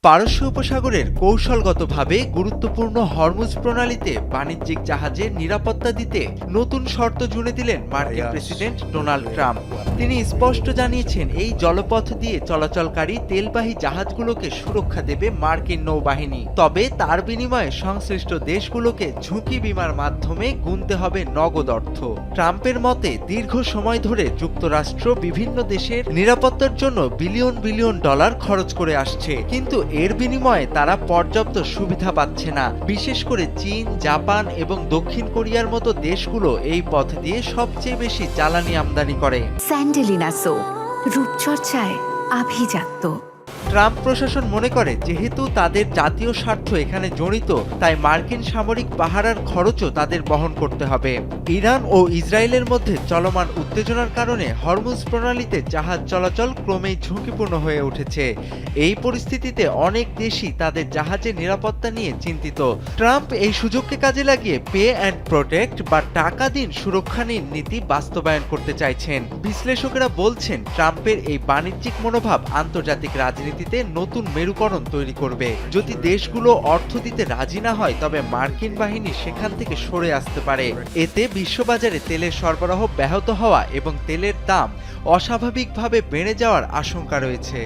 পারস্য উপসাগরের কৌশলগতভাবে গুরুত্বপূর্ণ হরমুজ প্রণালীতে বাণিজ্যিক জাহাজের নিরাপত্তা দিতে নতুন শর্ত জুড়ে দিলেন মার্কিন প্রেসিডেন্ট ডোনাল্ড ট্রাম্প। তিনি স্পষ্ট জানিয়েছেন, এই জলপথ দিয়ে চলাচলকারী তেলবাহী জাহাজগুলোকে সুরক্ষা দেবে মার্কিন নৌবাহিনী। তবে তার বিনিময়ে সংশ্লিষ্ট দেশগুলোকে ঝুঁকি বিমার মাধ্যমে গুনতে হবে নগদ অর্থ। ট্রাম্পের মতে, দীর্ঘ সময় ধরে যুক্তরাষ্ট্র বিভিন্ন দেশের নিরাপত্তার জন্য বিলিয়ন বিলিয়ন ডলার খরচ করে আসছে, কিন্তু এর বিনিময়ে তারা পর্যাপ্ত সুবিধা পাচ্ছে না। বিশেষ করে চীন, জাপান এবং দক্ষিণ কোরিয়ার মতো দেশগুলো এই পথ দিয়ে সবচেয়ে বেশি জ্বালানি আমদানি করে। স্যান্ডেলিনা সো, রূপচর্চায় আভিজাত্য। ট্রাম্প প্রশাসন মনে করে, যেহেতু তাদের জাতীয় স্বার্থ এখানে জড়িত, তাই মার্কিন সামরিক পাহারার খরচও তাদের বহন করতে হবে। ইরান ও ইসরায়েলের মধ্যে চলমান উত্তেজনার কারণে হরমুজ প্রণালীতে জাহাজ চলাচল ক্রমেই ঝুঁকিপূর্ণ হয়ে উঠেছে। এই পরিস্থিতিতে অনেক দেশই তাদের জাহাজের নিরাপত্তা নিয়ে চিন্তিত। ট্রাম্প এই সুযোগকে কাজে লাগিয়ে পে অ্যান্ড প্রোটেক্ট বা টাকা দিন সুরক্ষা নিন নীতি বাস্তবায়ন করতে চাইছেন। বিশ্লেষকেরা বলছেন, ট্রাম্পের এই বাণিজ্যিক মনোভাব আন্তর্জাতিক রাজনীতিতে নতুন মেরুকরণ তৈরি করবে। যদি দেশগুলো অর্থ দিতে রাজি না হয়, তবে মার্কিন বাহিনী সেখান থেকে সরে আসতে পারে। এতে বিশ্ববাজারে তেলের সরবরাহ ব্যাহত হওয়া এবং তেলের দাম অস্বাভাবিকভাবে বেড়ে যাওয়ার আশঙ্কা রয়েছে।